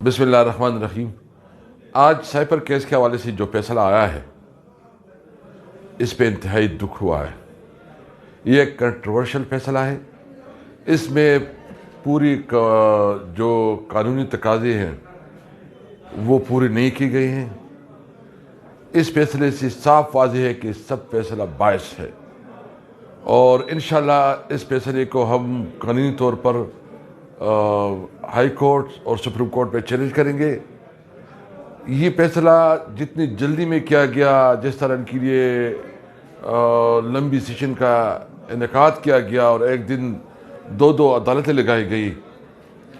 بسم اللہ الرحمن الرحیم۔ آج سائپر کیس کے حوالے سے جو فیصلہ آیا ہے اس پہ انتہائی دکھ ہوا ہے۔ یہ ایک کنٹروورشل فیصلہ ہے۔ اس میں پوری جو قانونی تقاضے ہیں وہ پورے نہیں کی گئی ہیں۔ اس فیصلے سے صاف واضح ہے کہ سب فیصلہ باعث ہے، اور انشاءاللہ اس فیصلے کو ہم قانونی طور پر ہائی کورٹ اور سپریم کورٹ پہ چیلنج کریں گے۔ یہ فیصلہ جتنی جلدی میں کیا گیا، جس طرح ان کے لیے لمبی سیشن کا انعقاد کیا گیا اور ایک دن دو عدالتیں لگائی گئی،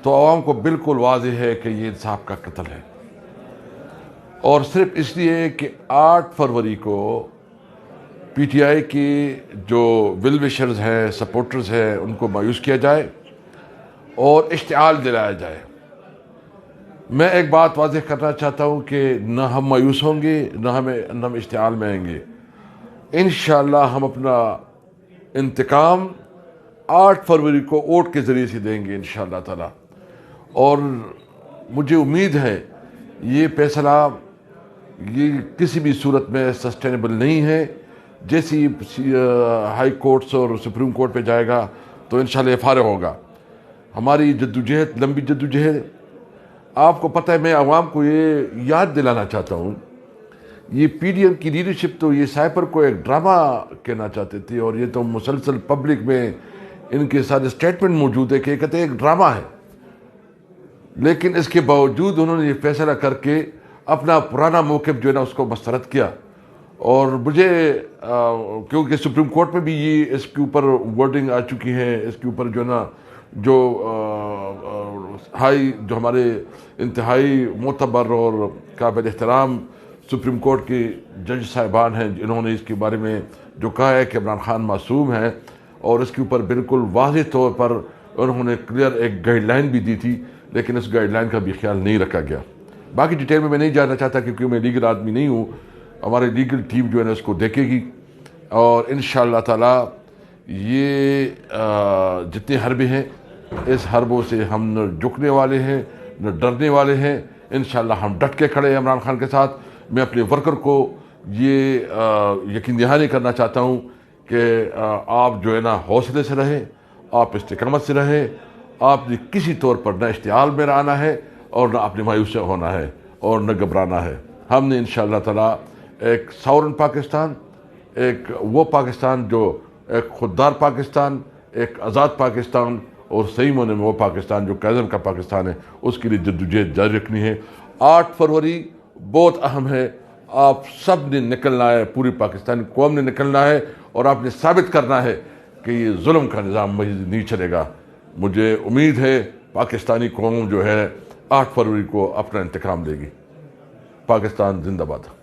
تو عوام کو بالکل واضح ہے کہ یہ انصاف کا قتل ہے، اور صرف اس لیے کہ 8 فروری کو پی ٹی آئی کی جو ویل وشرز ہیں، سپورٹرز ہیں، ان کو مایوس کیا جائے اور اشتعال دلایا جائے۔ میں ایک بات واضح کرنا چاہتا ہوں کہ نہ ہم مایوس ہوں گے، نہ ہم اشتعال میں آئیں گے۔ انشاءاللہ ہم اپنا انتقام 8 فروری کو ووٹ کے ذریعے سے دیں گے انشاءاللہ تعالی، اور مجھے امید ہے یہ فیصلہ یہ کسی بھی صورت میں سسٹینیبل نہیں ہے۔ جیسی ہائی کورٹس اور سپریم کورٹ پہ جائے گا تو انشاءاللہ یہ فارغ ہوگا۔ ہماری جدوجہد لمبی جدوجہد، آپ کو پتہ ہے، میں عوام کو یہ یاد دلانا چاہتا ہوں، یہ پی ڈی ایم کی لیڈرشپ تو یہ سائپر کو ایک ڈرامہ کہنا چاہتے تھے، اور یہ تو مسلسل پبلک میں ان کے سارے اسٹیٹمنٹ موجود ہے کہ یہ کہتے ہیں ایک ڈرامہ ہے، لیکن اس کے باوجود انہوں نے یہ فیصلہ کر کے اپنا پرانا موقف جو ہے نا اس کو مسترد کیا۔ اور مجھے کیونکہ سپریم کورٹ میں بھی یہ اس کے اوپر ورڈنگ آ چکی ہے، اس کے اوپر جو ہے نا جو ہمارے انتہائی معتبر اور قابل احترام سپریم کورٹ کے جج صاحبان ہیں، انہوں نے اس کے بارے میں جو کہا ہے کہ عمران خان معصوم ہے، اور اس کے اوپر بالکل واضح طور پر انہوں نے کلیئر ایک گائیڈ لائن بھی دی تھی، لیکن اس گائیڈ لائن کا بھی خیال نہیں رکھا گیا۔ باقی ڈیٹیل میں نہیں جانا چاہتا کیونکہ میں لیگل آدمی نہیں ہوں، ہمارے لیگل ٹیم جو ہے نا اس کو دیکھے گی، اور انشاءاللہ تعالی یہ جتنے حربے ہیں اس حربوں سے ہم نہ جھکنے والے ہیں نہ ڈرنے والے ہیں۔ انشاءاللہ ہم ڈٹ کے کھڑے ہیں عمران خان کے ساتھ۔ میں اپنے ورکر کو یہ یقین دہانی کرنا چاہتا ہوں کہ آپ جو ہے نا حوصلے سے رہیں، آپ استقامت سے رہیں، آپ نے کسی طور پر نہ اشتعال میں آنا ہے اور نہ اپنے مایوس ہونا ہے اور نہ گھبرانا ہے۔ ہم نے انشاءاللہ تعالی ایک ساورن پاکستان، ایک وہ پاکستان جو ایک خوددار پاکستان، ایک آزاد پاکستان، اور صحیح معنی میں وہ پاکستان جو قائداعظم کا پاکستان ہے، اس کے لیے جدوجہد جاری رکھنی ہے۔ 8 فروری بہت اہم ہے، آپ سب نے نکلنا ہے، پوری پاکستانی قوم نے نکلنا ہے، اور آپ نے ثابت کرنا ہے کہ یہ ظلم کا نظام مزید نہیں چلے گا۔ مجھے امید ہے پاکستانی قوم جو ہے 8 فروری کو اپنا انتقام لے گی۔ پاکستان زندہ باد۔